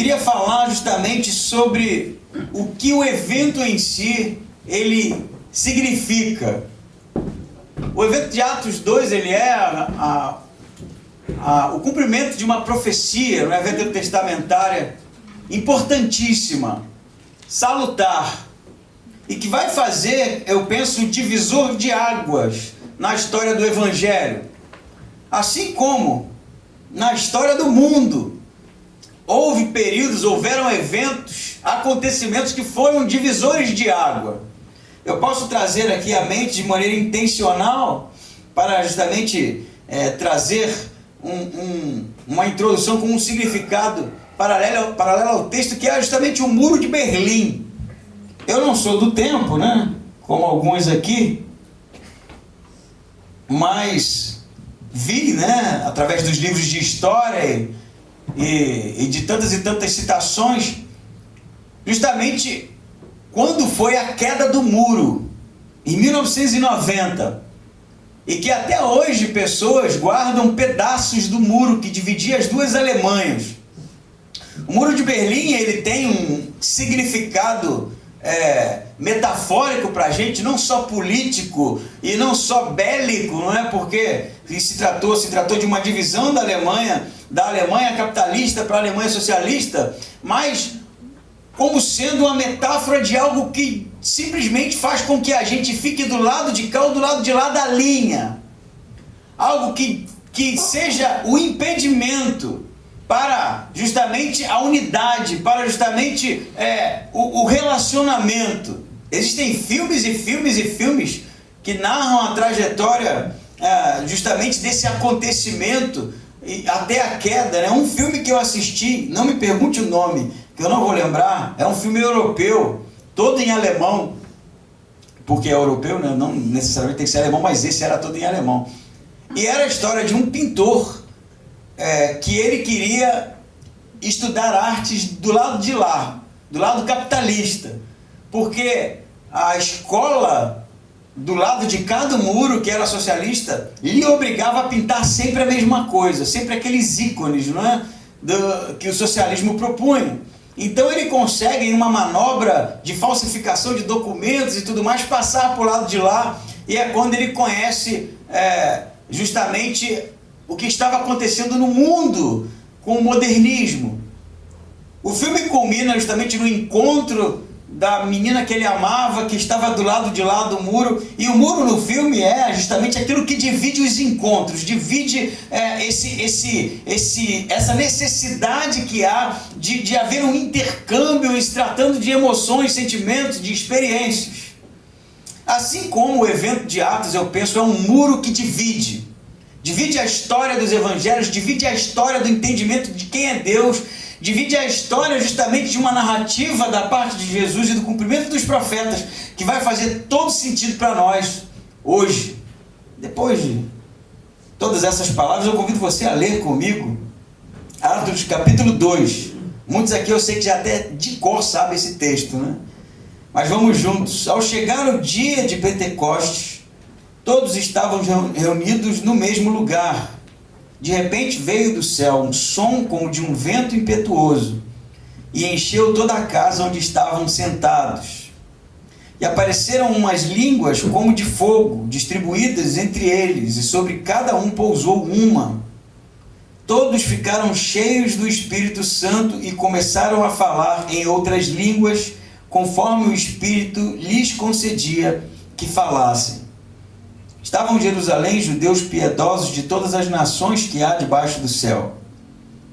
queria falar justamente sobre o que o evento em si, ele significa. O evento de Atos 2, ele é o cumprimento de uma profecia, uma evento testamentária importantíssima, salutar, e que vai fazer, eu penso, um divisor de águas na história do Evangelho. Assim como na história do mundo, houveram eventos, acontecimentos que foram divisores de água. Eu posso trazer aqui à mente de maneira intencional para justamente trazer uma introdução com um significado paralelo ao texto, que é justamente o Muro de Berlim. Eu não sou do tempo, né? Como alguns aqui, mas vi, né, através dos livros de história e de tantas e tantas citações, justamente quando foi a queda do muro, em 1990, e que até hoje pessoas guardam pedaços do muro que dividia as duas Alemanhas. O Muro de Berlim, ele tem um significado metafórico para a gente, não só político e não só bélico, não é? Porque se tratou de uma divisão da Alemanha capitalista para a Alemanha socialista, mas como sendo uma metáfora de algo que simplesmente faz com que a gente fique do lado de cá ou do lado de lá da linha. Algo que seja o impedimento para justamente a unidade, para justamente o relacionamento. Existem filmes e filmes e filmes que narram a trajetória justamente desse acontecimento até a queda, né? Um filme que eu assisti, não me pergunte o nome, que eu não vou lembrar, é um filme europeu, todo em alemão, porque é europeu, né? Não necessariamente tem que ser alemão, mas esse era todo em alemão. E era a história de um pintor que ele queria estudar artes do lado de lá, do lado capitalista, porque a escola do lado de cada muro, que era socialista, lhe obrigava a pintar sempre a mesma coisa, sempre aqueles ícones, não é? Que o socialismo propunha. Então ele consegue, em uma manobra de falsificação de documentos e tudo mais, passar para o lado de lá, e é quando ele conhece justamente o que estava acontecendo no mundo com o modernismo. O filme culmina justamente no encontro da menina que ele amava, que estava do lado de lá do muro, e o muro no filme é justamente aquilo que divide os encontros, divide essa necessidade que há de haver um intercâmbio, se tratando de emoções, sentimentos, de experiências. Assim como o evento de Atos, eu penso, é um muro que divide a história dos evangelhos, divide a história do entendimento de quem é Deus, divide a história justamente de uma narrativa da parte de Jesus e do cumprimento dos profetas, que vai fazer todo sentido para nós hoje. Depois de todas essas palavras, eu convido você a ler comigo Atos capítulo 2. Muitos aqui eu sei que já até de cor sabem esse texto, né? Mas vamos juntos. Ao chegar o dia de Pentecostes, todos estavam reunidos no mesmo lugar. De repente veio do céu um som como de um vento impetuoso e encheu toda a casa onde estavam sentados. E apareceram umas línguas como de fogo, distribuídas entre eles, e sobre cada um pousou uma. Todos ficaram cheios do Espírito Santo e começaram a falar em outras línguas, conforme o Espírito lhes concedia que falassem. Estavam em Jerusalém judeus piedosos de todas as nações que há debaixo do céu.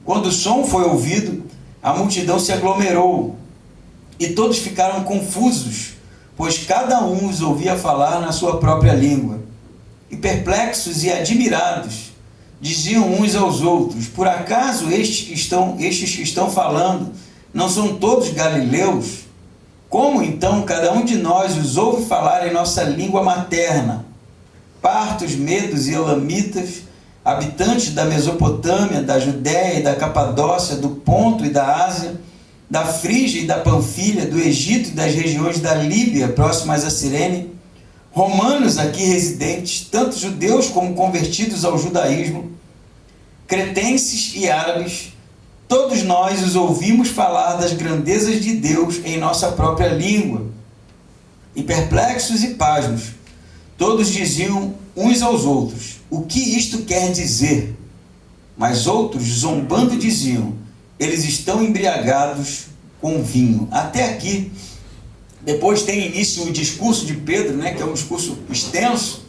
Quando o som foi ouvido, a multidão se aglomerou, e todos ficaram confusos, pois cada um os ouvia falar na sua própria língua. E perplexos e admirados, diziam uns aos outros: por acaso estes que estão falando não são todos galileus? Como então cada um de nós os ouve falar em nossa língua materna? Partos, medos e elamitas, habitantes da Mesopotâmia, da Judéia e da Capadócia, do Ponto e da Ásia, da Frígia e da Panfilha, do Egito e das regiões da Líbia, próximas a Cirene, romanos aqui residentes, tanto judeus como convertidos ao judaísmo, cretenses e árabes, todos nós os ouvimos falar das grandezas de Deus em nossa própria língua. E perplexos e pasmos, todos diziam uns aos outros: o que isto quer dizer? Mas outros, zombando, diziam: eles estão embriagados com vinho. Até aqui. Depois tem início o discurso de Pedro, né, que é um discurso extenso.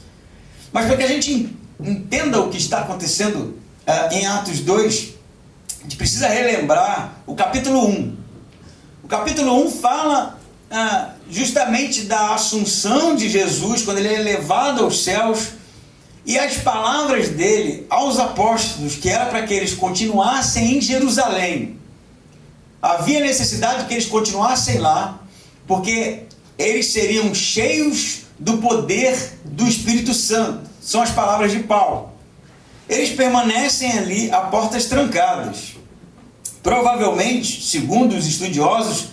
Mas para que a gente entenda o que está acontecendo em Atos 2, a gente precisa relembrar o capítulo 1. O capítulo 1 fala justamente da assunção de Jesus, quando ele é levado aos céus, e as palavras dele aos apóstolos, que era para que eles continuassem em Jerusalém. Havia necessidade que eles continuassem lá, porque eles seriam cheios do poder do Espírito Santo. São as palavras de Paulo. Eles permanecem ali a portas trancadas. Provavelmente, segundo os estudiosos,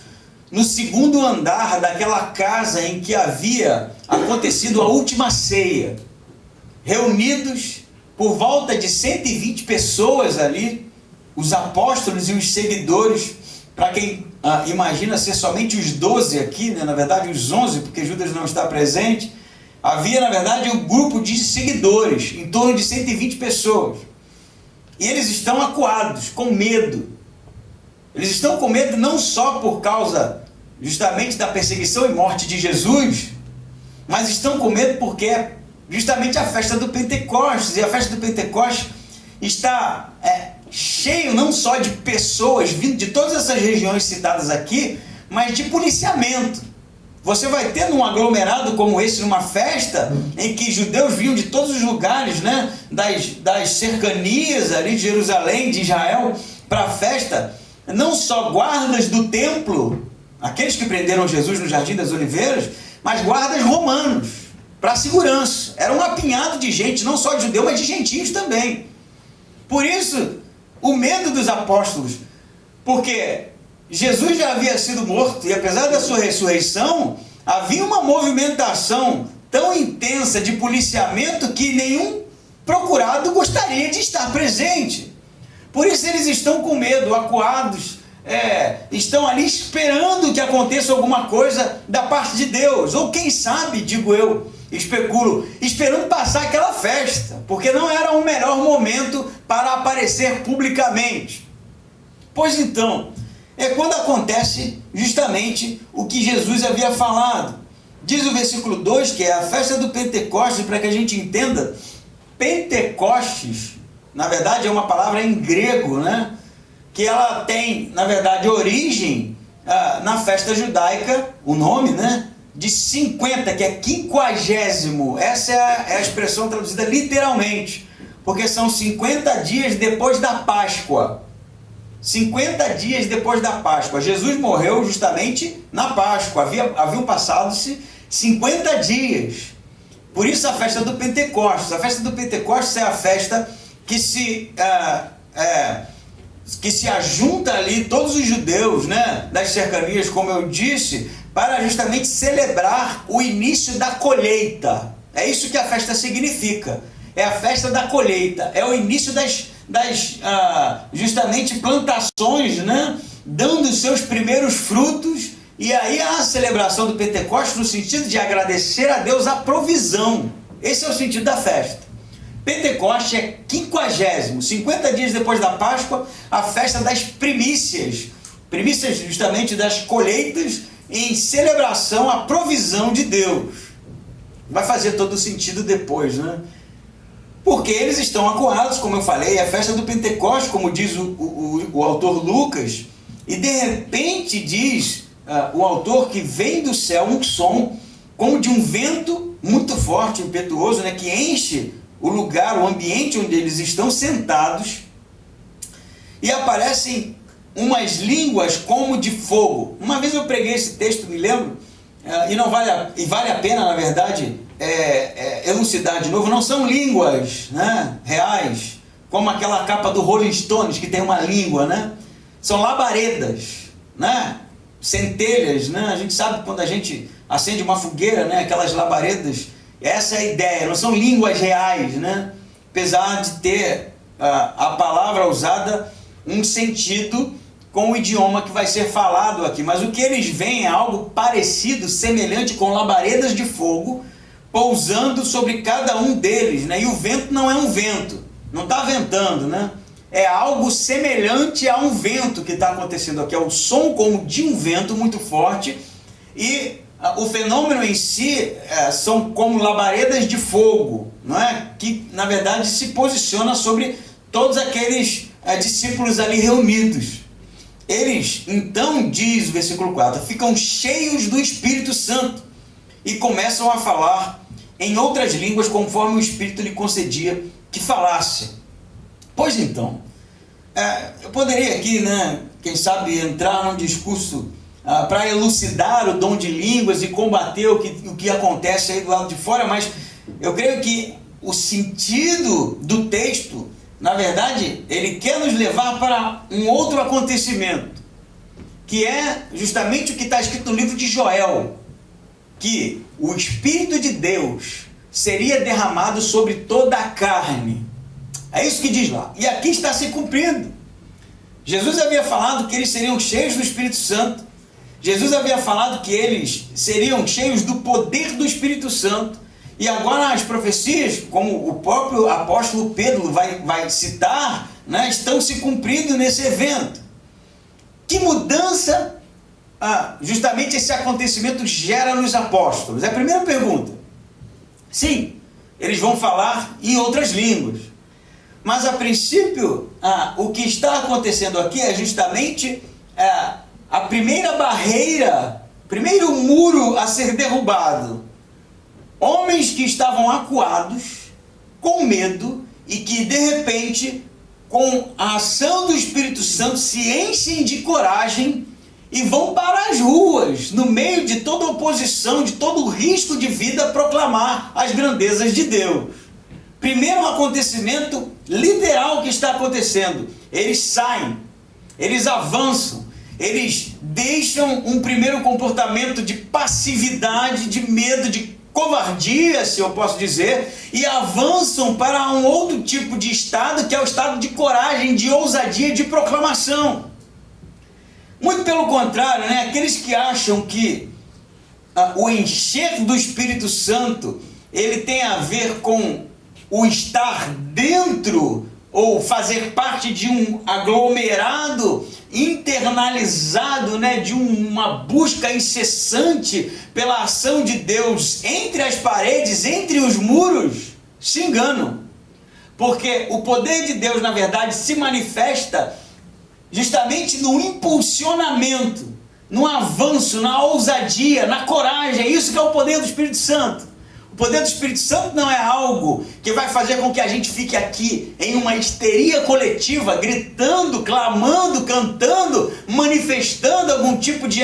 no segundo andar daquela casa em que havia acontecido a última ceia. Reunidos por volta de 120 pessoas ali, os apóstolos e os seguidores, para quem imagina ser somente os 12 aqui, né? Na verdade os 11, porque Judas não está presente, havia na verdade um grupo de seguidores, em torno de 120 pessoas. E eles estão acuados, com medo. Eles estão com medo não só por causa justamente da perseguição e morte de Jesus, mas estão com medo porque é justamente a festa do Pentecostes, e a festa do Pentecostes está cheio não só de pessoas vindo de todas essas regiões citadas aqui, mas de policiamento. Você vai ter num aglomerado como esse, numa festa, em que judeus vinham de todos os lugares, né, das cercanias ali de Jerusalém, de Israel, para a festa, não só guardas do templo, aqueles que prenderam Jesus no Jardim das Oliveiras, mas guardas romanos, para segurança. Era um apinhado de gente, não só de judeu, mas de gentios também. Por isso, o medo dos apóstolos, porque Jesus já havia sido morto, e apesar da sua ressurreição, havia uma movimentação tão intensa de policiamento que nenhum procurado gostaria de estar presente. Por isso eles estão com medo, acuados, estão ali esperando que aconteça alguma coisa da parte de Deus, ou quem sabe, digo eu, especulo, esperando passar aquela festa, porque não era o melhor momento para aparecer publicamente. Pois então, é quando acontece justamente o que Jesus havia falado. Diz o versículo 2, que é a festa do Pentecostes, para que a gente entenda, Pentecostes, na verdade é uma palavra em grego, né? Que ela tem, na verdade, origem na festa judaica, o nome, né? De 50, que é 50º, essa é a expressão traduzida literalmente, porque são 50 dias depois da Páscoa. 50 dias depois da Páscoa. Jesus morreu justamente na Páscoa, haviam passado-se 50 dias. Por isso a festa do Pentecostes. A festa do Pentecostes é a festa que se ajunta ali todos os judeus, né, das cercanias, como eu disse, para justamente celebrar o início da colheita. É isso que a festa significa. É a festa da colheita. É o início das justamente plantações, né, dando os seus primeiros frutos. E aí a celebração do Pentecostes no sentido de agradecer a Deus a provisão. Esse é o sentido da festa. Pentecoste é 50º, 50 dias depois da Páscoa, a festa das primícias. Primícias justamente das colheitas, em celebração à provisão de Deus. Vai fazer todo o sentido depois, né? Porque eles estão acuados, como eu falei, é a festa do Pentecostes, como diz o autor Lucas, e de repente diz o autor que vem do céu um som como de um vento muito forte, impetuoso, né, que enche o lugar, o ambiente onde eles estão sentados, e aparecem umas línguas como de fogo. Uma vez eu preguei esse texto, me lembro, e vale a pena, na verdade, elucidar de novo. Não são línguas, né, reais, como aquela capa do Rolling Stones, que tem uma língua, né? São labaredas, né? Centelhas, né? A gente sabe quando a gente acende uma fogueira, né? Aquelas labaredas. Essa é a ideia, não são línguas reais, né? Apesar de ter a palavra usada um sentido com o idioma que vai ser falado aqui, mas o que eles veem é algo parecido, semelhante, com labaredas de fogo pousando sobre cada um deles, né? E o vento não é um vento, não está ventando, né? É algo semelhante a um vento que está acontecendo aqui, é o som como de um vento muito forte, e o fenômeno em si são como labaredas de fogo, não é? Que na verdade se posiciona sobre todos aqueles discípulos ali reunidos. Eles, então, diz o versículo 4, ficam cheios do Espírito Santo e começam a falar em outras línguas conforme o Espírito lhe concedia que falasse. Pois então, eu poderia aqui, né, quem sabe, entrar num discurso para elucidar o dom de línguas e combater o que acontece aí do lado de fora, mas eu creio que o sentido do texto, na verdade, ele quer nos levar para um outro acontecimento, que é justamente o que está escrito no livro de Joel, que o Espírito de Deus seria derramado sobre toda a carne. É isso que diz lá. E aqui está se cumprindo. Jesus havia falado que eles seriam cheios do Espírito Santo. Jesus havia falado que eles seriam cheios do poder do Espírito Santo. E agora as profecias, como o próprio apóstolo Pedro vai citar, né, estão se cumprindo nesse evento. Que mudança justamente esse acontecimento gera nos apóstolos? É a primeira pergunta. Sim, eles vão falar em outras línguas. Mas a princípio, o que está acontecendo aqui é justamente a primeira barreira, primeiro muro a ser derrubado. Homens que estavam acuados, com medo, e que de repente, com a ação do Espírito Santo, se enchem de coragem e vão para as ruas, no meio de toda oposição, de todo o risco de vida, proclamar as grandezas de Deus. Primeiro acontecimento literal que está acontecendo. Eles saem, eles avançam, eles deixam um primeiro comportamento de passividade, de medo, de covardia, se eu posso dizer, e avançam para um outro tipo de estado, que é o estado de coragem, de ousadia, de proclamação. Muito pelo contrário, né? Aqueles que acham que o encher do Espírito Santo ele tem a ver com o estar dentro ou fazer parte de um aglomerado internalizado, né, de uma busca incessante pela ação de Deus entre as paredes, entre os muros, se enganam. Porque o poder de Deus, na verdade, se manifesta justamente no impulsionamento, no avanço, na ousadia, na coragem. É isso que é o poder do Espírito Santo. O poder do Espírito Santo não é algo que vai fazer com que a gente fique aqui em uma histeria coletiva, gritando, clamando, cantando, manifestando algum tipo de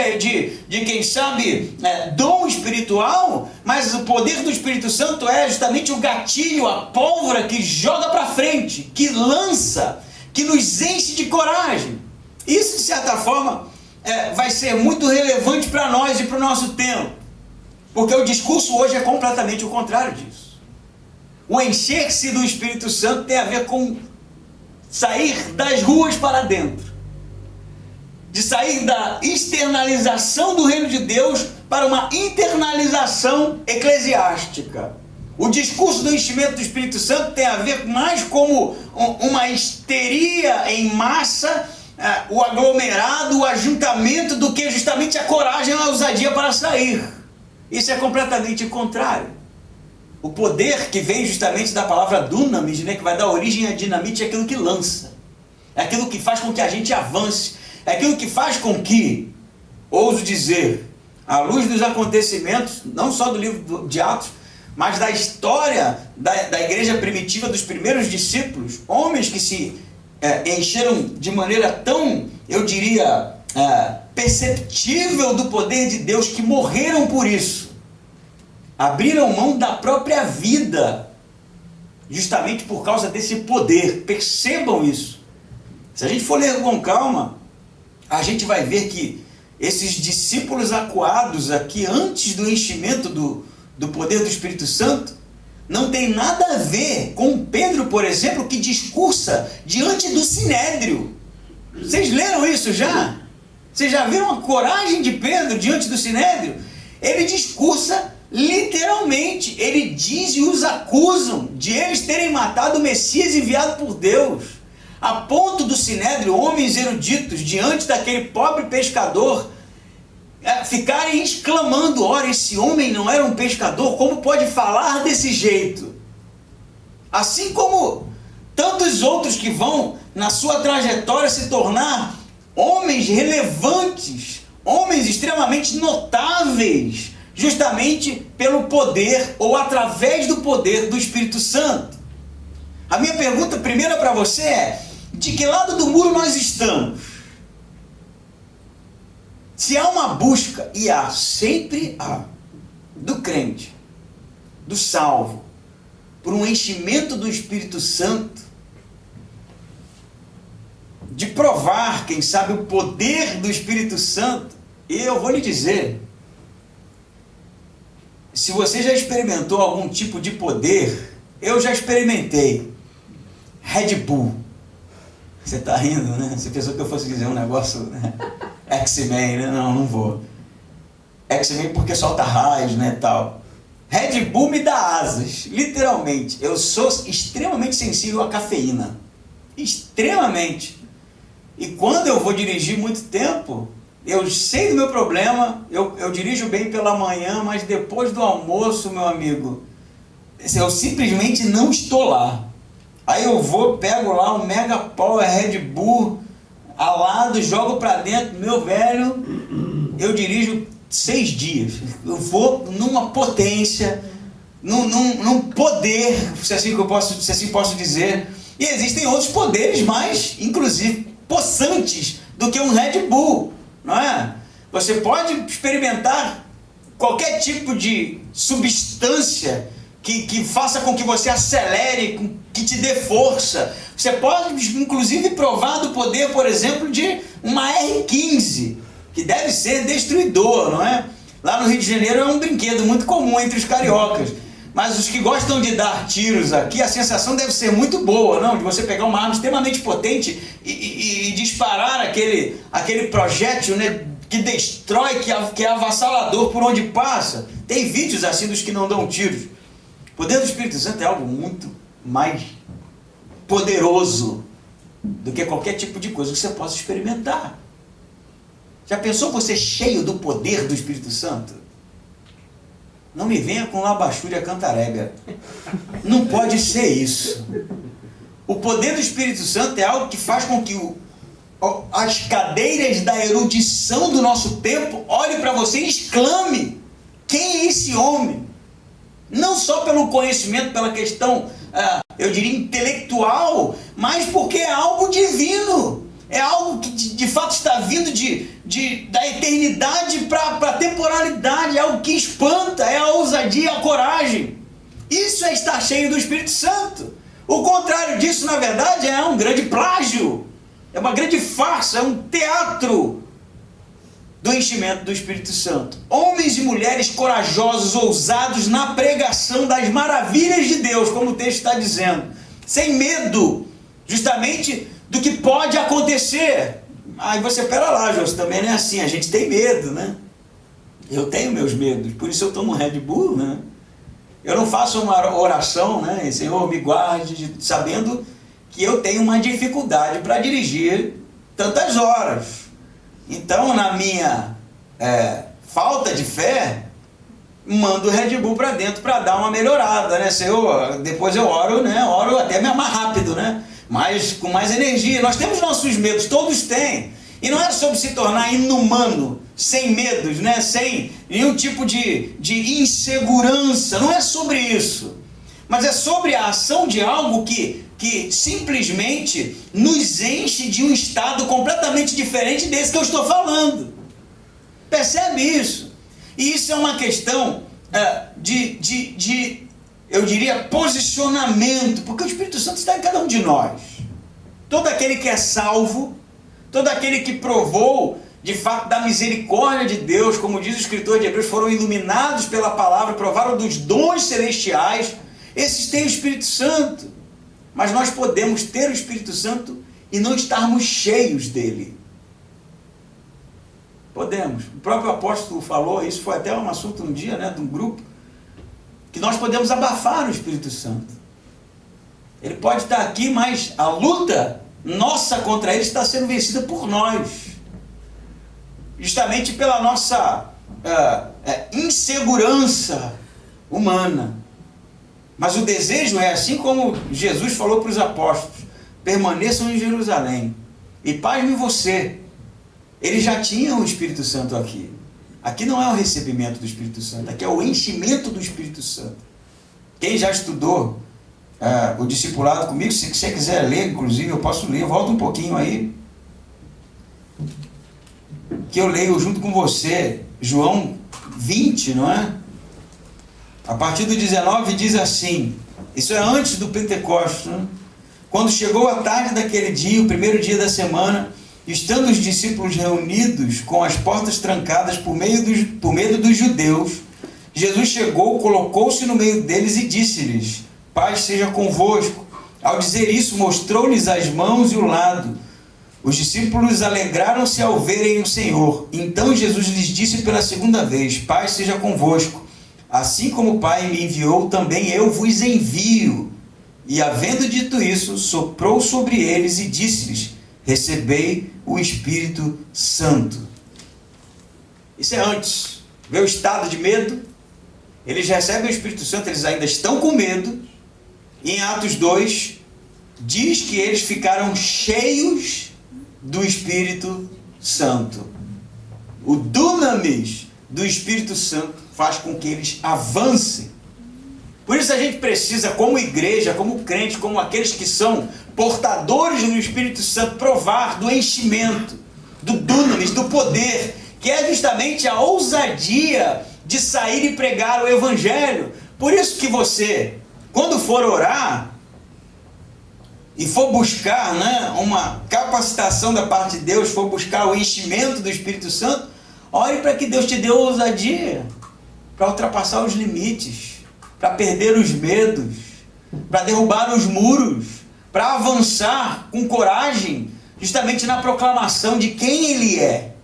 quem sabe, dom espiritual, mas o poder do Espírito Santo é justamente o gatilho, a pólvora que joga para frente, que lança, que nos enche de coragem. Isso, de certa forma, vai ser muito relevante para nós e para o nosso tempo. Porque o discurso hoje é completamente o contrário disso. O encher-se do Espírito Santo tem a ver com sair das ruas para dentro. De sair da externalização do reino de Deus para uma internalização eclesiástica. O discurso do enchimento do Espírito Santo tem a ver mais como uma histeria em massa, o aglomerado, o ajuntamento, do que justamente a coragem e a ousadia para sair. Isso é completamente contrário. O poder que vem justamente da palavra dunamis, né, que vai dar origem à dinamite, é aquilo que lança. É aquilo que faz com que a gente avance. É aquilo que faz com que, ouso dizer, à luz dos acontecimentos, não só do livro de Atos, mas da história da igreja primitiva, dos primeiros discípulos, homens que se encheram de maneira tão, eu diria, perceptível do poder de Deus, que morreram por isso, abriram mão da própria vida, justamente por causa desse poder. Percebam isso. Se a gente for ler com calma, a gente vai ver que esses discípulos acuados aqui, antes do enchimento do poder do Espírito Santo, não tem nada a ver com Pedro, por exemplo, que discursa diante do Sinédrio. Vocês leram isso já? Vocês já viram a coragem de Pedro diante do Sinédrio? Ele discursa literalmente. Ele diz e os acusam de eles terem matado o Messias enviado por Deus. A ponto do Sinédrio, homens eruditos, diante daquele pobre pescador, ficarem exclamando: ora, esse homem não era um pescador, como pode falar desse jeito? Assim como tantos outros que vão, na sua trajetória, se tornar homens relevantes, homens extremamente notáveis, justamente pelo poder ou através do poder do Espírito Santo. A minha pergunta primeira para você é: de que lado do muro nós estamos? Se há uma busca, e há, sempre há, do crente, do salvo, por um enchimento do Espírito Santo, de provar, quem sabe, o poder do Espírito Santo, e eu vou lhe dizer, se você já experimentou algum tipo de poder, eu já experimentei. Red Bull. Você está rindo, né? Você pensou que eu fosse dizer um negócio, né? X-Men, né? Não, não vou. X-Men porque solta raios, né, tal. Red Bull me dá asas, literalmente. Eu sou extremamente sensível à cafeína. Extremamente. E quando eu vou dirigir muito tempo, eu sei do meu problema, eu dirijo bem pela manhã, mas depois do almoço, meu amigo, eu simplesmente não estou lá. Aí eu vou, pego lá um Mega Power Red Bull alado, jogo pra dentro, meu velho, eu dirijo 6 dias. Eu vou numa potência, num poder, se assim posso dizer. E existem outros poderes mais, inclusive, possantes do que um Red Bull, não é? Você pode experimentar qualquer tipo de substância que faça com que você acelere, que te dê força. Você pode, inclusive, provar do poder, por exemplo, de uma R15, que deve ser destruidor, não é? Lá no Rio de Janeiro é um brinquedo muito comum entre os cariocas. Mas os que gostam de dar tiros aqui, a sensação deve ser muito boa, não? De você pegar uma arma extremamente potente e disparar aquele projétil, né, que destrói, que é avassalador por onde passa. Tem vídeos assim dos que não dão tiros. O poder do Espírito Santo é algo muito mais poderoso do que qualquer tipo de coisa que você possa experimentar. Já pensou você cheio do poder do Espírito Santo? Não me venha com labachúria cantarébia. Não pode ser isso. O poder do Espírito Santo é algo que faz com que as cadeiras da erudição do nosso tempo olhem para você e exclame: quem é esse homem? Não só pelo conhecimento, pela questão, eu diria, intelectual, mas porque é algo divino. É algo que de fato está vindo da eternidade para a temporalidade. É algo que espanta, é a ousadia, a coragem. Isso é estar cheio do Espírito Santo. O contrário disso, na verdade, é um grande plágio. É uma grande farsa, é um teatro do enchimento do Espírito Santo. Homens e mulheres corajosos, ousados na pregação das maravilhas de Deus, como o texto está dizendo. Sem medo, justamente, do que pode acontecer. Aí você, pera lá, Jô, também não é assim, a gente tem medo, né? Eu tenho meus medos, por isso eu tomo Red Bull, né? Eu não faço uma oração, né? Senhor, me guarde, sabendo que eu tenho uma dificuldade para dirigir tantas horas. Então, na minha falta de fé, mando o Red Bull para dentro para dar uma melhorada, né? Senhor, depois eu oro, né? Oro até mais rápido, né? Mas com mais energia. Nós temos nossos medos, todos têm. E não é sobre se tornar inumano, sem medos, né? Sem nenhum tipo de insegurança. Não é sobre isso. Mas é sobre a ação de algo que simplesmente nos enche de um estado completamente diferente desse que eu estou falando. Percebe isso? E isso é uma questão eu diria, posicionamento, porque o Espírito Santo está em cada um de nós. Todo aquele que é salvo, todo aquele que provou, de fato, da misericórdia de Deus, como diz o escritor de Hebreus, foram iluminados pela palavra, provaram dos dons celestiais, esses têm o Espírito Santo. Mas nós podemos ter o Espírito Santo e não estarmos cheios dele? Podemos. O próprio apóstolo falou, isso foi até um assunto um dia, né, de um grupo, que nós podemos abafar o Espírito Santo. Ele pode estar aqui, mas a luta nossa contra ele está sendo vencida por nós. Justamente pela nossa insegurança humana. Mas o desejo é, assim como Jesus falou para os apóstolos, permaneçam em Jerusalém. E pasme você, ele já tinha o Espírito Santo aqui. Aqui não é o recebimento do Espírito Santo, aqui é o enchimento do Espírito Santo. Quem já estudou o discipulado comigo, se você quiser ler, inclusive eu posso ler, volta um pouquinho aí, que eu leio junto com você, João 20, não é? A partir do 19 diz assim, isso é antes do Pentecostes, né? Quando chegou a tarde daquele dia, o primeiro dia da semana, estando os discípulos reunidos com as portas trancadas por medo dos judeus, Jesus chegou, colocou-se no meio deles e disse-lhes, paz seja convosco. Ao dizer isso, mostrou-lhes as mãos e o lado. Os discípulos alegraram-se ao verem o Senhor. Então Jesus lhes disse pela segunda vez, paz seja convosco. Assim como o Pai me enviou, também eu vos envio. E havendo dito isso, soprou sobre eles e disse-lhes, recebei o Espírito Santo. Isso é antes. Vê o estado de medo. Eles recebem o Espírito Santo, eles ainda estão com medo. E em Atos 2, diz que eles ficaram cheios do Espírito Santo. O dunamis do Espírito Santo faz com que eles avancem. Por isso a gente precisa, como igreja, como crente, como aqueles que são portadores do Espírito Santo, provar do enchimento, do dunamis, do poder, que é justamente a ousadia de sair e pregar o Evangelho. Por isso que você, quando for orar e for buscar, né, uma capacitação da parte de Deus, for buscar o enchimento do Espírito Santo, ore para que Deus te dê ousadia para ultrapassar os limites, para perder os medos, para derrubar os muros, para avançar com coragem, justamente na proclamação de quem Ele é.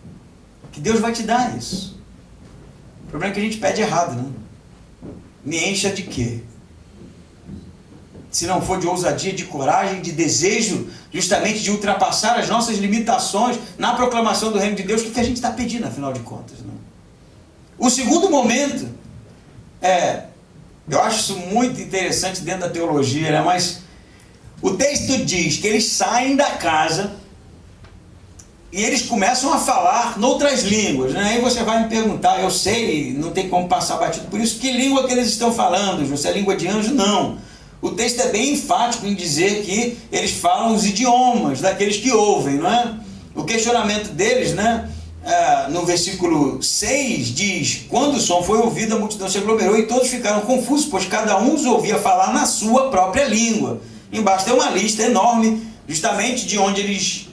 Que Deus vai te dar isso. O problema é que a gente pede errado, né? Me encha de quê? Se não for de ousadia, de coragem, de desejo, justamente de ultrapassar as nossas limitações na proclamação do reino de Deus, o que a gente está pedindo, afinal de contas, né? O segundo momento eu acho isso muito interessante dentro da teologia, né? Mas o texto diz que eles saem da casa e eles começam a falar noutras línguas, né? Aí você vai me perguntar, eu sei, não tem como passar batido por isso, que língua que eles estão falando? Se é língua de anjo? Não. O texto é bem enfático em dizer que eles falam os idiomas daqueles que ouvem, não é? O questionamento deles, né? No versículo 6 diz, quando o som foi ouvido, a multidão se aglomerou e todos ficaram confusos, pois cada um os ouvia falar na sua própria língua. Embaixo tem uma lista enorme, justamente de onde eles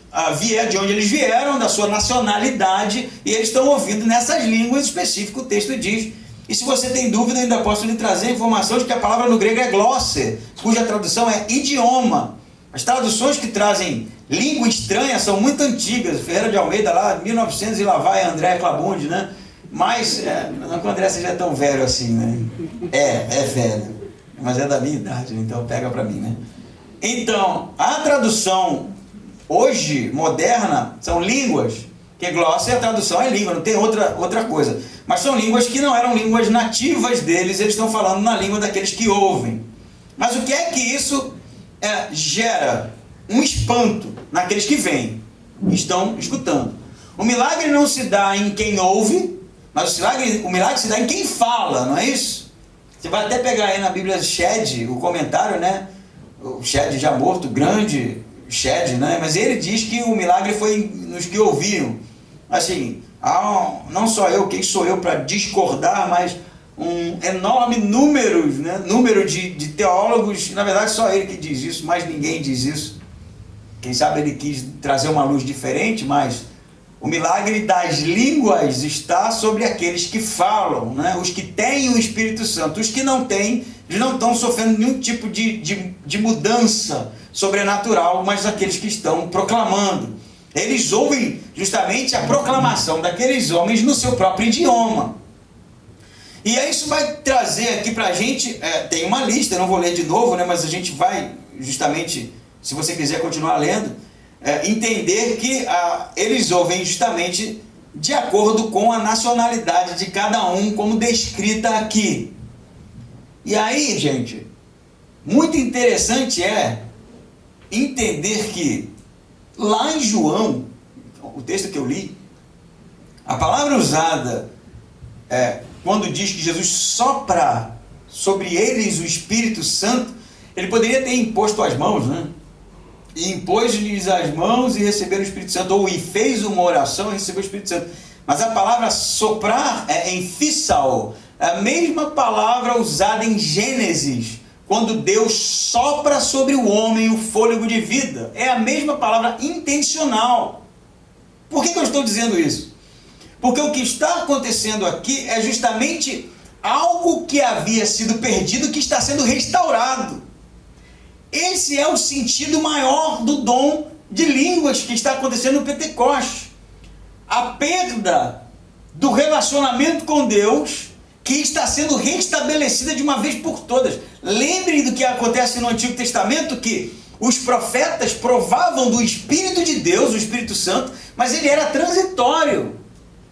vieram, da sua nacionalidade, e eles estão ouvindo nessas línguas específicas, o texto diz. E se você tem dúvida, eu ainda posso lhe trazer a informação de que a palavra no grego é glosse, cuja tradução é idioma. As traduções que trazem língua estranha são muito antigas. Ferreira de Almeida, lá, 1900 e lá vai André Clabundi, né? Mas, não que o André seja tão velho assim, né? É velho, mas é da minha idade, então pega pra mim, né? Então, a tradução hoje, moderna, são línguas, que glossa, a tradução é língua, não tem outra coisa. Mas são línguas que não eram línguas nativas deles, eles estão falando na língua daqueles que ouvem. Mas o que é que isso gera? Um espanto naqueles que vêm, estão escutando. O milagre não se dá em quem ouve, mas o milagre se dá em quem fala, não é isso? Você vai até pegar aí na Bíblia Shed, o comentário, né? O Shed já morto, grande Shed, né? Mas ele diz que o milagre foi nos que ouviram. Assim, não só eu, quem sou eu para discordar, mas um enorme número de teólogos, na verdade só ele que diz isso, mais ninguém diz isso. Quem sabe ele quis trazer uma luz diferente, mas o milagre das línguas está sobre aqueles que falam, né? Os que têm o Espírito Santo. Os que não têm, eles não estão sofrendo nenhum tipo de mudança sobrenatural, mas aqueles que estão proclamando. Eles ouvem justamente a proclamação daqueles homens no seu próprio idioma. E aí isso vai trazer aqui para a gente, tem uma lista, eu não vou ler de novo, né, mas a gente vai justamente, se você quiser continuar lendo, entender que eles ouvem justamente de acordo com a nacionalidade de cada um, como descrita aqui. E aí, gente, muito interessante é entender que lá em João, o texto que eu li, a palavra usada quando diz que Jesus sopra sobre eles o Espírito Santo, ele poderia ter imposto as mãos, né? E impôs-lhes as mãos e receberam o Espírito Santo, ou e fez uma oração e recebeu o Espírito Santo. Mas a palavra soprar é enfissao, é a mesma palavra usada em Gênesis, quando Deus sopra sobre o homem o fôlego de vida. É a mesma palavra intencional. Por que eu estou dizendo isso? Porque o que está acontecendo aqui é justamente algo que havia sido perdido, que está sendo restaurado. Esse é o sentido maior do dom de línguas que está acontecendo no Pentecoste. A perda do relacionamento com Deus, que está sendo restabelecida de uma vez por todas. Lembrem do que acontece no Antigo Testamento, que os profetas provavam do Espírito de Deus, o Espírito Santo, mas ele era transitório.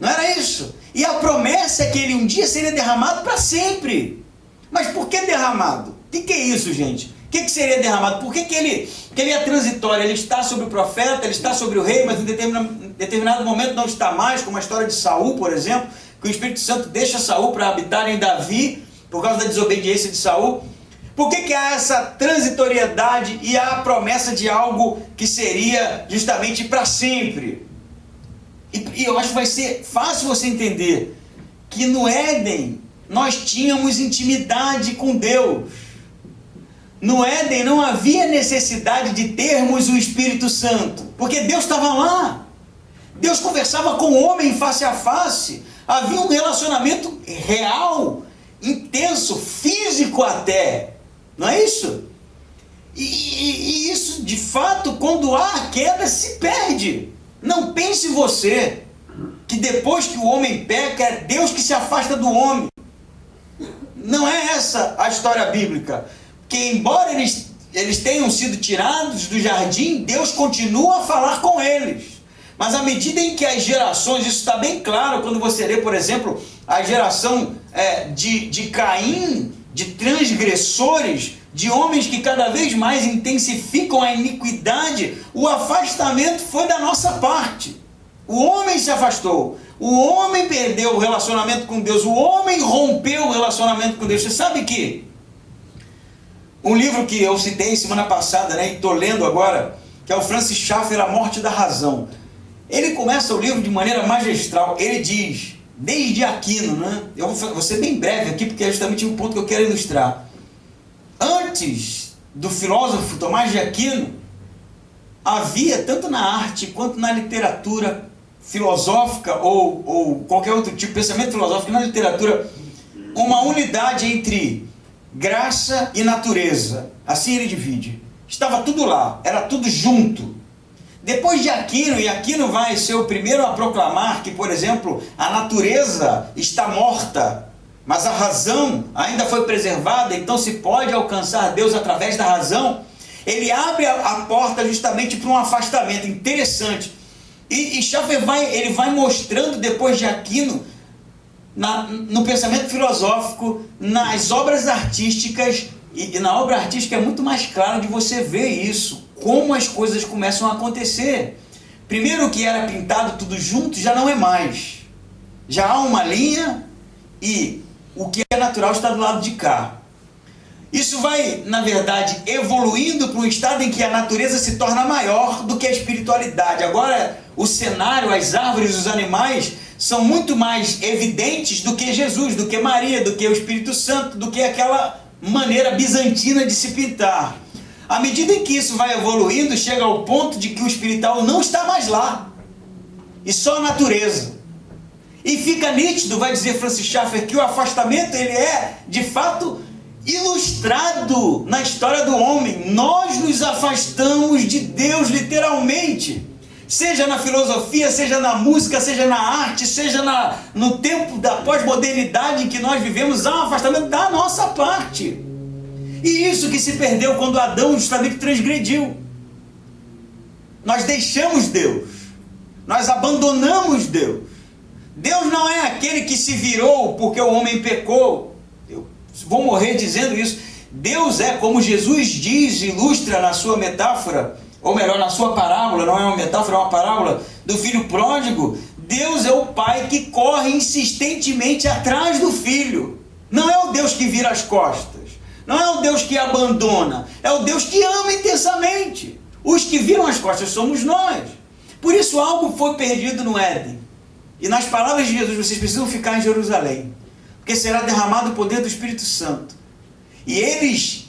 Não era isso? E a promessa é que ele um dia seria derramado para sempre. Mas por que derramado? O que é isso, gente? O que seria derramado? Por que ele é transitório? Ele está sobre o profeta, ele está sobre o rei, mas em determinado momento não está mais, como a história de Saul, por exemplo, que o Espírito Santo deixa Saul para habitar em Davi, por causa da desobediência de Saul. Por que há essa transitoriedade e há a promessa de algo que seria justamente para sempre? E eu acho que vai ser fácil você entender que no Éden nós tínhamos intimidade com Deus. No Éden não havia necessidade de termos o Espírito Santo, porque Deus estava lá. Deus conversava com o homem face a face. Havia um relacionamento real, intenso, físico até. Não é isso? E isso, de fato, quando há a queda, se perde. Não pense você que depois que o homem peca, é Deus que se afasta do homem. Não é essa a história bíblica. Que embora eles tenham sido tirados do jardim, Deus continua a falar com eles. Mas à medida em que as gerações, isso está bem claro quando você lê, por exemplo, a geração de Caim, de transgressores, de homens que cada vez mais intensificam a iniquidade, o afastamento foi da nossa parte. O homem se afastou, o homem perdeu o relacionamento com Deus, o homem rompeu o relacionamento com Deus. Você sabe que um livro que eu citei semana passada, né, e estou lendo agora, que é o Francis Schaeffer, A Morte da Razão. Ele começa o livro de maneira magistral. Ele diz, desde Aquino, né? Eu vou ser bem breve aqui, porque é justamente um ponto que eu quero ilustrar. Antes do filósofo Tomás de Aquino, havia, tanto na arte quanto na literatura filosófica, ou qualquer outro tipo de pensamento filosófico, na literatura, uma unidade entre graça e natureza. Assim ele divide. Estava tudo lá, era tudo junto. Depois de Aquino, e Aquino vai ser o primeiro a proclamar que, por exemplo, a natureza está morta, mas a razão ainda foi preservada, então se pode alcançar Deus através da razão. Ele abre a porta justamente para um afastamento interessante. E Schaeffer vai mostrando depois de Aquino, no pensamento filosófico, nas obras artísticas, e na obra artística é muito mais claro de você ver isso, como as coisas começam a acontecer. Primeiro, o que era pintado tudo junto já não é mais. Já há uma linha e o que é natural está do lado de cá. Isso vai, na verdade, evoluindo para um estado em que a natureza se torna maior do que a espiritualidade. Agora, o cenário, as árvores, os animais são muito mais evidentes do que Jesus, do que Maria, do que o Espírito Santo, do que aquela maneira bizantina de se pintar. À medida em que isso vai evoluindo, chega ao ponto de que o espiritual não está mais lá, e só a natureza. E fica nítido, vai dizer Francis Schaeffer, que o afastamento ele é, de fato, ilustrado na história do homem. Nós nos afastamos de Deus literalmente. Seja na filosofia, seja na música, seja na arte, seja no tempo da pós-modernidade em que nós vivemos, há um afastamento da nossa parte. E isso que se perdeu quando Adão justamente transgrediu. Nós deixamos Deus. Nós abandonamos Deus. Deus não é aquele que se virou porque o homem pecou. Eu vou morrer dizendo isso. Deus é, como Jesus diz, ilustra na sua metáfora, ou melhor, na sua parábola, não é uma metáfora, é uma parábola do filho pródigo. Deus é o pai que corre insistentemente atrás do filho. Não é o Deus que vira as costas. Não é o Deus que abandona. É o Deus que ama intensamente. Os que viram as costas somos nós. Por isso algo foi perdido no Éden. E nas palavras de Jesus, vocês precisam ficar em Jerusalém, porque será derramado o poder do Espírito Santo. E eles,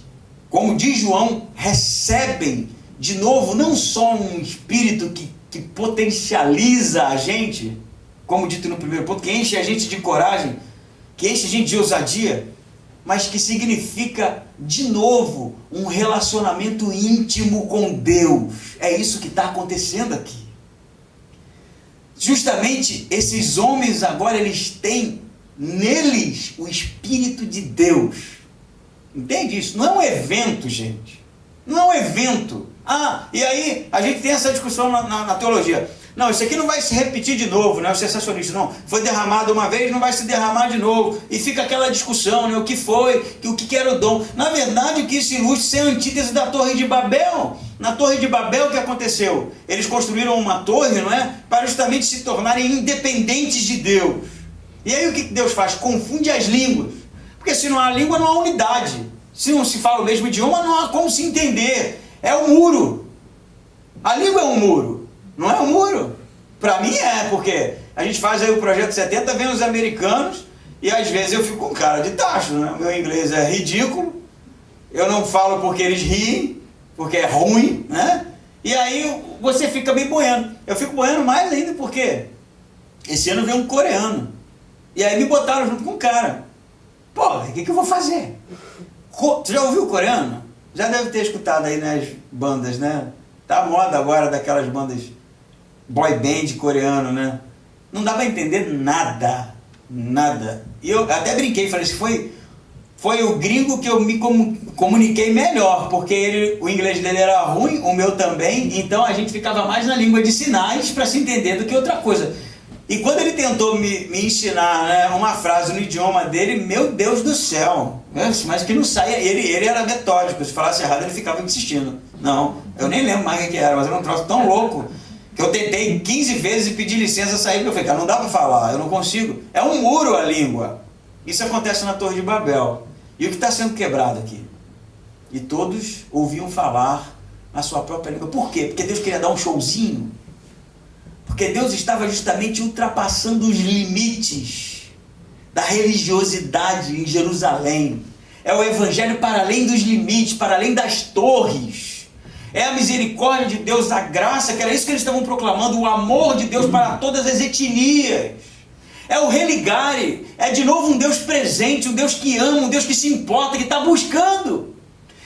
como diz João, recebem de novo não só um Espírito que potencializa a gente, como dito no primeiro ponto, que enche a gente de coragem, que enche a gente de ousadia, mas que significa, de novo, um relacionamento íntimo com Deus. É isso que está acontecendo aqui. Justamente esses homens agora, eles têm neles o Espírito de Deus. Entende isso? Não é um evento, gente. Não é um evento. E aí a gente tem essa discussão na teologia. Não, isso aqui não vai se repetir de novo, né? O sensacionista, não. Foi derramado uma vez, não vai se derramar de novo. E fica aquela discussão, né? O que foi, o que era o dom. Na verdade, o que isso ilustra é a antítese da Torre de Babel. Na Torre de Babel, o que aconteceu? Eles construíram uma torre, não é? Para justamente se tornarem independentes de Deus. E aí o que Deus faz? Confunde as línguas. Porque se não há língua, não há unidade. Se não se fala o mesmo idioma, não há como se entender. É um muro. A língua é um muro. Não é um muro? Para mim é, porque a gente faz aí o Projeto 70, vem os americanos, e às vezes eu fico com cara de tacho, né? O meu inglês é ridículo, eu não falo porque eles riem, porque é ruim, né? E aí você fica bem boiando. Eu fico boiando mais ainda porque esse ano veio um coreano, e aí me botaram junto com o cara. Pô, o que eu vou fazer? Tu já ouviu o coreano? Já deve ter escutado aí nas bandas, né? Tá a moda agora daquelas bandas boy band coreano, né? Não dá para entender nada. Nada. E eu até brinquei, falei assim, foi o gringo que eu me comuniquei melhor, porque o inglês dele era ruim, o meu também, então a gente ficava mais na língua de sinais para se entender do que outra coisa. E quando ele tentou me ensinar, né, uma frase no idioma dele, meu Deus do céu, mas que não saia, ele era metódico, se falasse errado ele ficava insistindo. Não, eu nem lembro mais o que era, mas era um troço tão louco que eu tentei 15 vezes e pedi licença sair, porque eu falei, cara, não dá para falar, eu não consigo. É um muro a língua. Isso acontece na Torre de Babel. E o que está sendo quebrado aqui? E todos ouviam falar a sua própria língua. Por quê? Porque Deus queria dar um showzinho. Porque Deus estava justamente ultrapassando os limites da religiosidade em Jerusalém. É o evangelho para além dos limites, para além das torres. É a misericórdia de Deus, a graça, que era isso que eles estavam proclamando, o amor de Deus para todas as etnias. É o religare, é de novo um Deus presente, um Deus que ama, um Deus que se importa, que está buscando.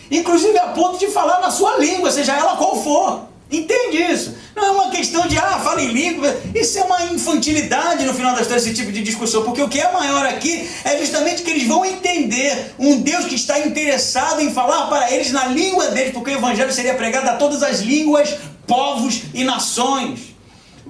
Inclusive a ponto de falar na sua língua, seja ela qual for. Entende isso? Não é uma questão de, fala em língua. Isso é uma infantilidade no final das contas, esse tipo de discussão. Porque o que é maior aqui é justamente que eles vão entender um Deus que está interessado em falar para eles na língua deles, porque o evangelho seria pregado a todas as línguas, povos e nações.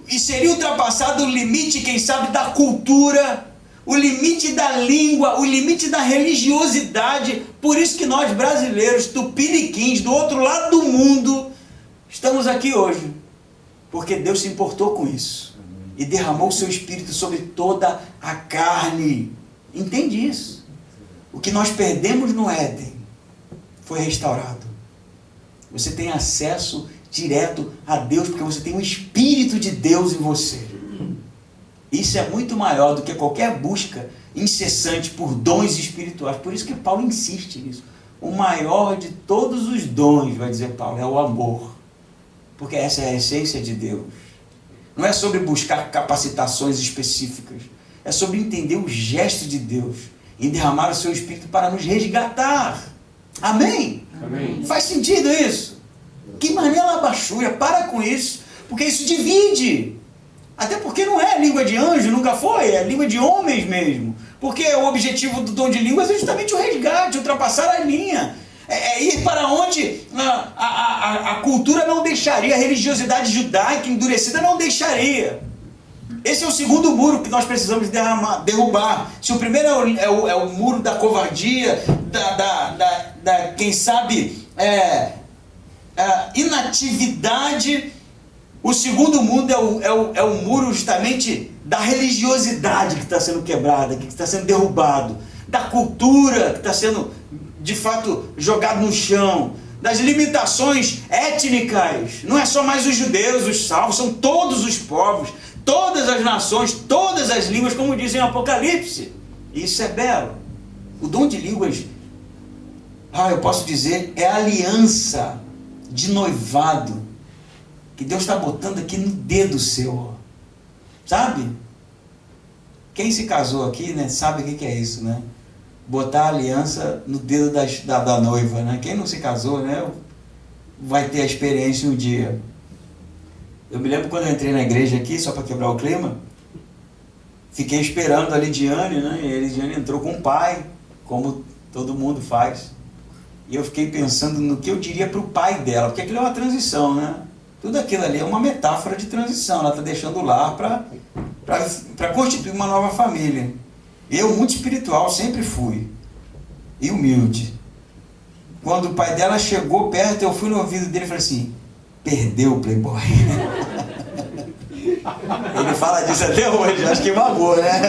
E seria ultrapassado o limite, quem sabe, da cultura, o limite da língua, o limite da religiosidade. Por isso que nós brasileiros, tupiniquins, do outro lado do mundo, estamos aqui hoje, porque Deus se importou com isso e derramou o seu Espírito sobre toda a carne. Entende isso? O que nós perdemos no Éden foi restaurado. Você tem acesso direto a Deus, porque você tem o Espírito de Deus em você. Isso é muito maior do que qualquer busca incessante por dons espirituais. Por isso que Paulo insiste nisso. O maior de todos os dons, vai dizer Paulo, é o amor. Porque essa é a essência de Deus. Não é sobre buscar capacitações específicas. É sobre entender o gesto de Deus em derramar o seu Espírito para nos resgatar. Amém? Amém. Faz sentido isso? Que maneira abaixura, para com isso, porque isso divide. Até porque não é língua de anjo, nunca foi, é língua de homens mesmo. Porque o objetivo do dom de línguas é justamente o resgate, ultrapassar a linha. É ir para onde a cultura não deixaria, a religiosidade judaica endurecida não deixaria. Esse é o segundo muro que nós precisamos derrubar. Se o primeiro é o muro da covardia, quem sabe, inatividade, o segundo muro é o muro justamente da religiosidade que está sendo quebrada, que está sendo derrubado, da cultura que está sendo, de fato, jogado no chão, das limitações étnicas. Não é só mais os judeus, os salvos, são todos os povos, todas as nações, todas as línguas, como dizem em Apocalipse. E isso é belo. O dom de línguas, eu posso dizer, é a aliança de noivado que Deus está botando aqui no dedo seu. Sabe? Quem se casou aqui, né, sabe o que é isso, né? Botar a aliança no dedo da noiva, né? Quem não se casou, né, vai ter a experiência um dia. Eu me lembro quando eu entrei na igreja aqui, só para quebrar o clima, fiquei esperando a Lidiane, né? E a Lidiane entrou com o pai, como todo mundo faz. E eu fiquei pensando no que eu diria para o pai dela, porque aquilo é uma transição, né? Tudo aquilo ali é uma metáfora de transição. Ela está deixando o lar para constituir uma nova família. Eu, muito espiritual, sempre fui. E humilde. Quando o pai dela chegou perto, eu fui no ouvido dele e falei assim: perdeu o Playboy. Ele fala disso até hoje, acho que magoou, né?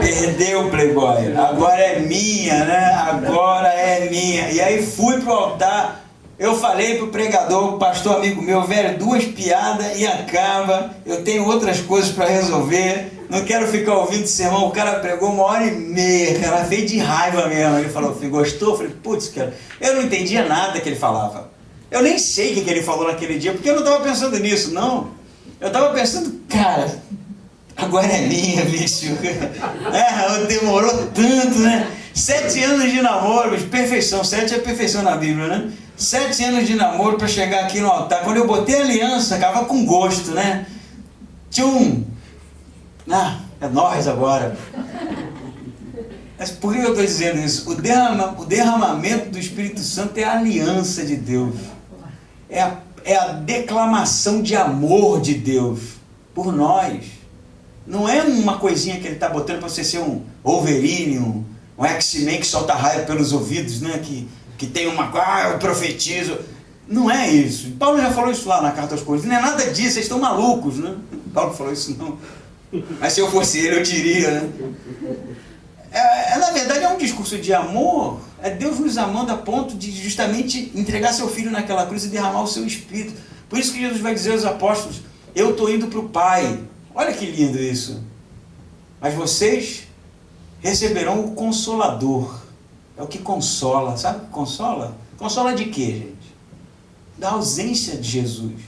Perdeu o Playboy. Agora é minha, né? Agora é minha. E aí fui pro altar. Eu falei pro pregador, pastor amigo meu, velho, 2 piadas e acaba. Eu tenho outras coisas para resolver. Não quero ficar ouvindo sermão. O cara pregou 1h30, cara, veio de raiva mesmo. Ele falou: gostou? Eu falei: putz, cara, eu não entendia nada que ele falava. Eu nem sei o que ele falou naquele dia, porque eu não estava pensando nisso, não. Eu estava pensando, cara, agora é minha, bicho. Demorou tanto, né? 7 anos de namoro, perfeição. 7 é perfeição na Bíblia, né? 7 anos de namoro para chegar aqui no altar. Quando eu botei a aliança, acaba com gosto, né? Tchum! É nós agora. Mas por que eu estou dizendo isso? O derramamento do Espírito Santo é a aliança de Deus. É a declamação de amor de Deus por nós. Não é uma coisinha que ele está botando para você ser um Wolverine, um X-Men que solta raio pelos ouvidos, né? Que tem uma... eu profetizo. Não é isso. Paulo já falou isso lá na Carta aos Coríntios. Não é nada disso, vocês estão malucos, né? Paulo falou isso não. Mas se eu fosse ele, eu diria, né? Na verdade, é um discurso de amor. É Deus nos amando a ponto de justamente entregar seu Filho naquela cruz e derramar o seu Espírito. Por isso que Jesus vai dizer aos apóstolos: eu estou indo para o Pai. Olha que lindo isso. Mas vocês receberão o Consolador. É o que consola. Sabe o que consola? Consola de quê, gente? Da ausência de Jesus.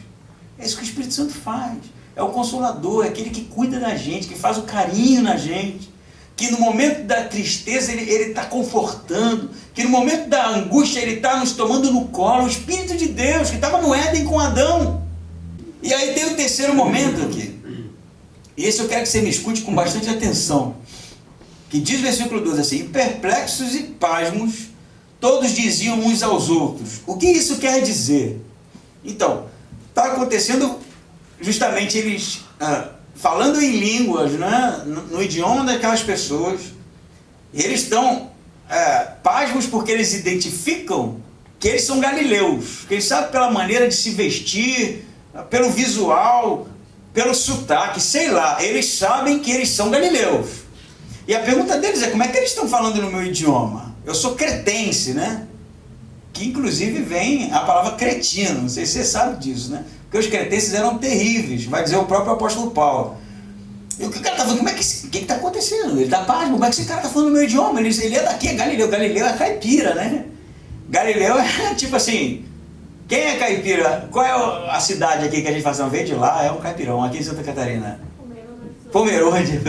É isso que o Espírito Santo faz. É o Consolador, é aquele que cuida da gente, que faz o carinho na gente, que no momento da tristeza ele está confortando, que no momento da angústia ele está nos tomando no colo. O Espírito de Deus que estava no Éden com Adão. E aí tem o terceiro momento aqui. E esse eu quero que você me escute com bastante atenção. Que diz o versículo 12 assim: perplexos e pasmos, todos diziam uns aos outros. O que isso quer dizer? Então, está acontecendo justamente eles falando em línguas, né, no idioma daquelas pessoas. Eles estão pasmos porque eles identificam que eles são galileus, que eles sabem pela maneira de se vestir, pelo visual, pelo sotaque, sei lá, eles sabem que eles são galileus. E a pergunta deles é: como é que eles estão falando no meu idioma? Eu sou cretense, né? Que inclusive vem a palavra cretino, não sei se você sabe disso, né? Porque os cretenses eram terríveis, vai dizer o próprio apóstolo Paulo. E o que o cara está falando? O que está acontecendo? Ele está pasmo, como é que esse cara está falando no meu idioma? Ele é daqui, é Galileu. Galileu é caipira, né? Galileu é tipo assim, quem é caipira? Qual é a cidade aqui que a gente faz? Não, veio de lá, é um caipirão, aqui em Santa Catarina. Pomerode,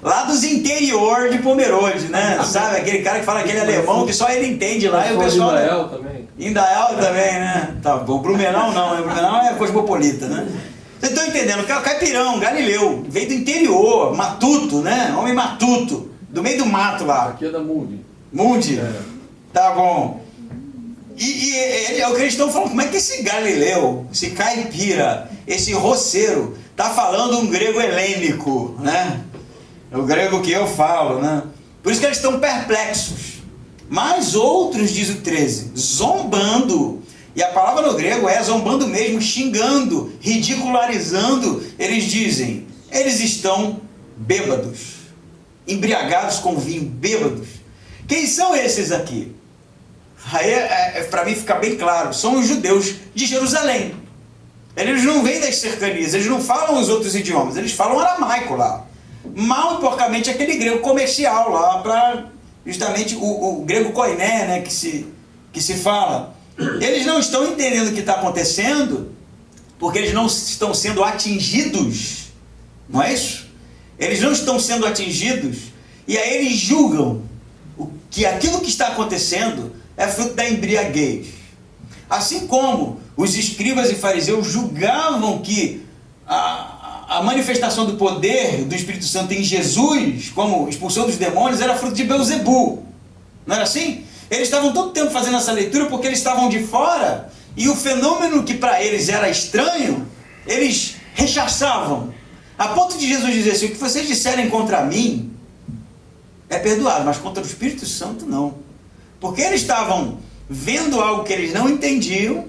lá dos interior de Pomerode, né? Sabe, aquele cara que fala aquele alemão que só ele entende lá, e o pessoal... Indael também. Indael também, né? Tá, o Blumenau não, né? O Blumenau é cosmopolita, né? Vocês estão entendendo? O caipirão, Galileu, veio do interior, matuto, né? Homem matuto, do meio do mato lá. Aqui é da Mundi. Mundi? É. Tá bom. E ele, é o que eles estão falando, como é que esse Galileu, esse caipira, esse roceiro, tá falando um grego helênico, né? É o grego que eu falo, né? Por isso que eles estão perplexos. Mas outros, diz o 13, zombando, e a palavra no grego é zombando mesmo, xingando, ridicularizando, eles dizem, eles estão bêbados, embriagados com vinho, bêbados. Quem são esses aqui? Aí, para mim fica bem claro, são os judeus de Jerusalém. Eles não vêm das cercanias, eles não falam os outros idiomas, eles falam aramaico lá. Mal e porcamente aquele grego comercial lá, para justamente o grego koiné, né, que se fala. Eles não estão entendendo o que está acontecendo, porque eles não estão sendo atingidos, não é isso? Eles não estão sendo atingidos, e aí eles julgam que aquilo que está acontecendo é fruto da embriaguez. Assim como os escribas e fariseus julgavam que a manifestação do poder do Espírito Santo em Jesus, como expulsão dos demônios, era fruto de Beelzebu. Não era assim? Eles estavam todo tempo fazendo essa leitura porque eles estavam de fora e o fenômeno que para eles era estranho, eles rechaçavam. A ponto de Jesus dizer assim, o que vocês disserem contra mim é perdoado, mas contra o Espírito Santo não. Porque eles estavam vendo algo que eles não entendiam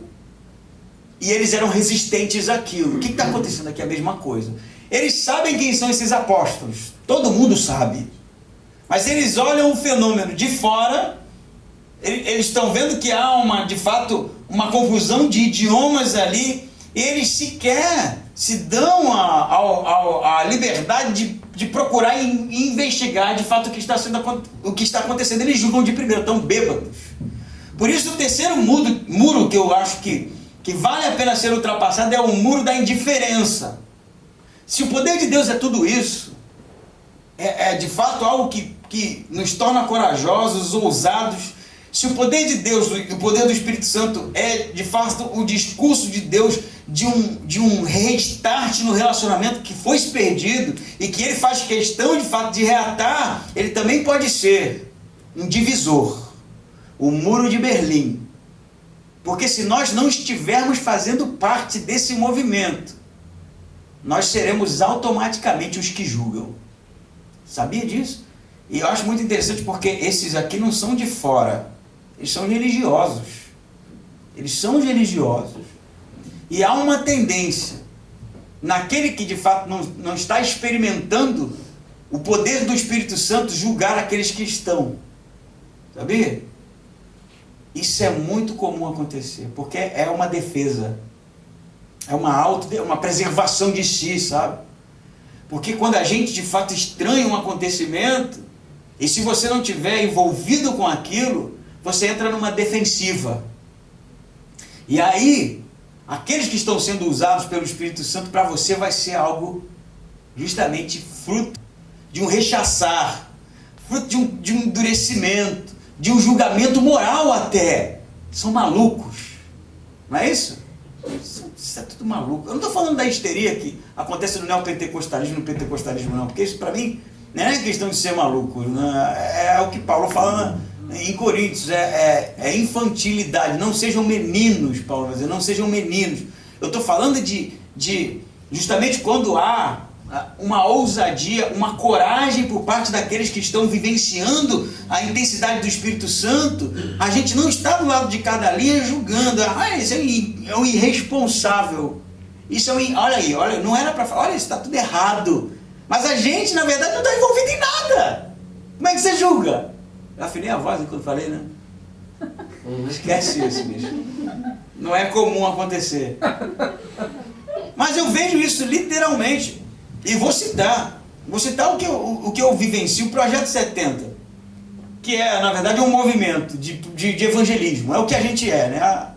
e eles eram resistentes àquilo. O que está acontecendo aqui? É a mesma coisa. Eles sabem quem são esses apóstolos. Todo mundo sabe. Mas eles olham o fenômeno de fora, eles estão vendo que há de fato uma confusão de idiomas ali, e eles sequer se dão a liberdade de procurar e investigar de fato o que está acontecendo. Eles julgam de primeiro, estão bêbados. Por isso o terceiro muro que eu acho que vale a pena ser ultrapassado é o muro da indiferença. Se o poder de Deus é tudo isso, é de fato algo que nos torna corajosos, ousados. Se o poder de Deus, o poder do Espírito Santo é de fato o discurso de Deus de um restart no relacionamento que foi perdido e que ele faz questão de fato de reatar, ele também pode ser um divisor, o muro de Berlim. Porque se nós não estivermos fazendo parte desse movimento, nós seremos automaticamente os que julgam. Sabia disso? E eu acho muito interessante porque esses aqui não são de fora, eles são religiosos. Eles são religiosos. E há uma tendência, naquele que de fato não está experimentando o poder do Espírito Santo, julgar aqueles que estão. Sabia? Isso é muito comum acontecer, porque é uma defesa, é uma preservação de si, sabe? Porque quando a gente de fato estranha um acontecimento, e se você não estiver envolvido com aquilo, você entra numa defensiva. E aí, aqueles que estão sendo usados pelo Espírito Santo, para você vai ser algo justamente fruto de um rechaçar, fruto de um endurecimento, de um julgamento moral até. São malucos, não é isso? Isso é tudo maluco. Eu não estou falando da histeria que acontece no neopentecostalismo, no pentecostalismo não, porque isso para mim não é questão de ser maluco, né? É o que Paulo fala em Coríntios, é infantilidade. Não sejam meninos, Paulo vai dizer, não sejam meninos. Eu estou falando de justamente quando há uma ousadia, uma coragem por parte daqueles que estão vivenciando a intensidade do Espírito Santo. A gente não está do lado de cada linha julgando, isso é um irresponsável, isso é olha, não era para falar, olha, isso está tudo errado, mas a gente na verdade não está envolvido em nada. Como é que você julga? Eu afinei a voz enquanto falei, né? Esquece isso, bicho. Não é comum acontecer. Mas eu vejo isso literalmente. E vou citar o que eu vivencio, o Projeto 70, que é, na verdade, um movimento de evangelismo. É o que a gente é, né?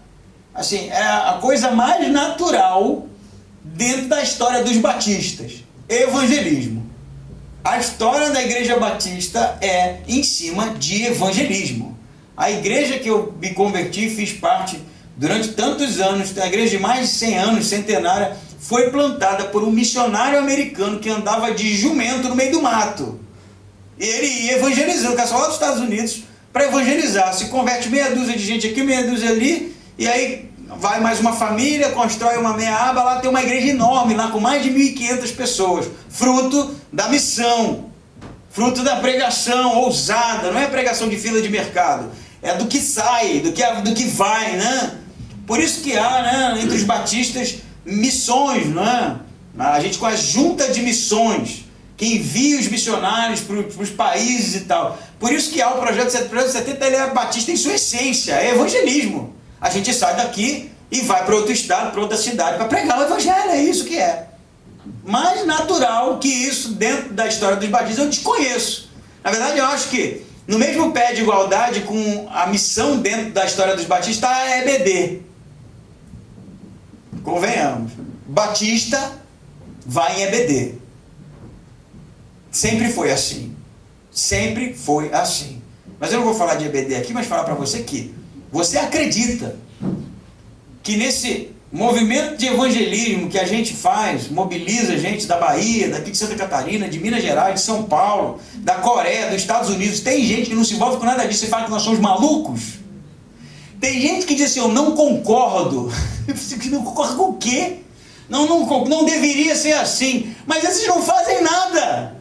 Assim, é a coisa mais natural dentro da história dos batistas. evangelismo. A história da Igreja Batista é em cima de evangelismo. A igreja que eu me converti e fiz parte durante tantos anos, a igreja de mais de 100 anos, centenária, foi plantada por um missionário americano que andava de jumento no meio do mato. E ele ia evangelizando, o cara só lá dos Estados Unidos para evangelizar. Se converte meia dúzia de gente aqui, meia dúzia ali, e aí vai mais uma família, constrói uma meia aba, lá tem uma igreja enorme, lá com mais de 1.500 pessoas. Fruto da missão, fruto da pregação ousada, não é pregação de fila de mercado, é do que sai, do que vai, né? Por isso que há, né, entre os batistas, missões, não é? A gente com a junta de missões, que envia os missionários para os países e tal. Por isso que há o projeto 70, ele é batista em sua essência, é evangelismo. A gente sai daqui e vai para outro estado, para outra cidade, para pregar o evangelho, é isso que é. Mais natural que isso dentro da história dos batistas eu desconheço. Na verdade, eu acho que no mesmo pé de igualdade com a missão dentro da história dos batistas está a EBD. Convenhamos. Batista vai em EBD. Sempre foi assim. Sempre foi assim. Mas eu não vou falar de EBD aqui, mas falar para você que você acredita que nesse movimento de evangelismo que a gente faz, mobiliza gente da Bahia, daqui de Santa Catarina, de Minas Gerais, de São Paulo, da Coreia, dos Estados Unidos, tem gente que não se envolve com nada disso e fala que nós somos malucos? Tem gente que diz assim, eu não concordo. Não concordo com o quê? Não deveria ser assim. Mas esses não fazem nada.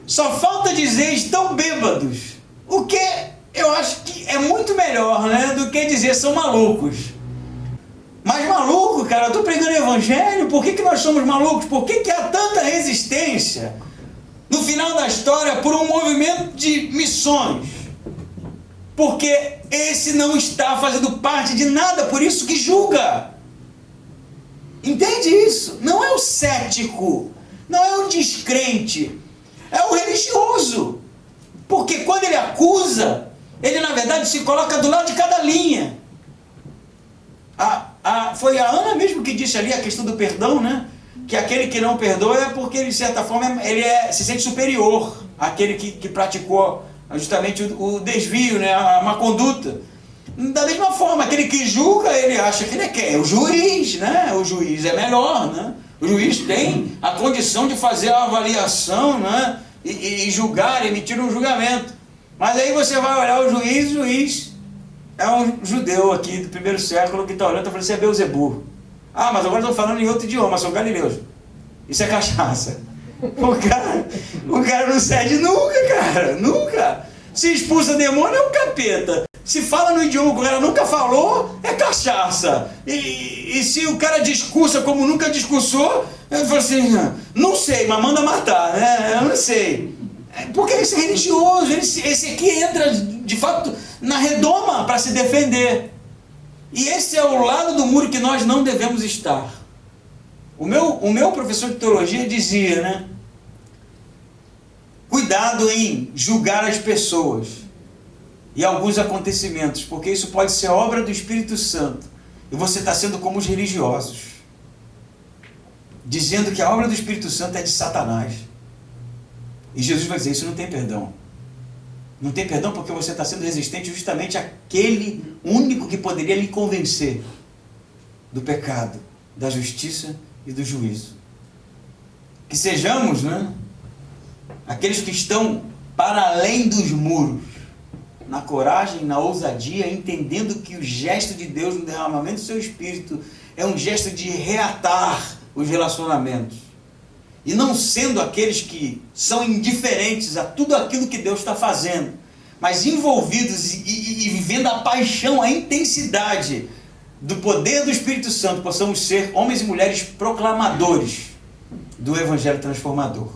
Só falta dizer, estão bêbados. O que eu acho que é muito melhor, né, do que dizer são malucos. Mas maluco, cara, eu estou pregando o evangelho, por que nós somos malucos? Por que há tanta resistência no final da história por um movimento de missões? Porque esse não está fazendo parte de nada, por isso que julga. Entende isso? Não é o cético, não é o descrente, é o religioso. Porque quando ele acusa, ele na verdade se coloca do lado de cada linha. Foi a Ana mesmo que disse ali a questão do perdão, né? Que aquele que não perdoa é porque ele, de certa forma, se sente superior àquele que praticou justamente o desvio, né? A má conduta. Da mesma forma, aquele que julga, ele acha que ele é quem? É o juiz, né? O juiz é melhor, né? O juiz tem a condição de fazer a avaliação, né? E julgar, emitir um julgamento. Mas aí você vai olhar o juiz é um judeu aqui do primeiro século que está olhando e está falando, você é Beelzebub. Ah, mas agora estou falando em outro idioma, são galileus. Isso é cachaça. O cara não cede nunca, cara, nunca. Se expulsa demônio é um capeta. Se fala no idioma que o cara nunca falou, é cachaça. E se o cara discursa como nunca discursou, eu falo assim, não sei, mas manda matar, né? Eu não sei. Porque esse é religioso, esse aqui entra, de fato, na redoma para se defender. E esse é o lado do muro que nós não devemos estar. O meu professor de teologia dizia, né? Cuidado em julgar as pessoas e alguns acontecimentos, porque isso pode ser obra do Espírito Santo. E você está sendo como os religiosos, dizendo que a obra do Espírito Santo é de Satanás. E Jesus vai dizer, isso não tem perdão. Não tem perdão porque você está sendo resistente justamente àquele único que poderia lhe convencer do pecado, da justiça e do juízo. Que sejamos, né, aqueles que estão para além dos muros, na coragem, na ousadia, entendendo que o gesto de Deus no derramamento do seu Espírito é um gesto de reatar os relacionamentos. E não sendo aqueles que são indiferentes a tudo aquilo que Deus está fazendo, mas envolvidos e vivendo a paixão, a intensidade do poder do Espírito Santo, possamos ser homens e mulheres proclamadores do Evangelho transformador.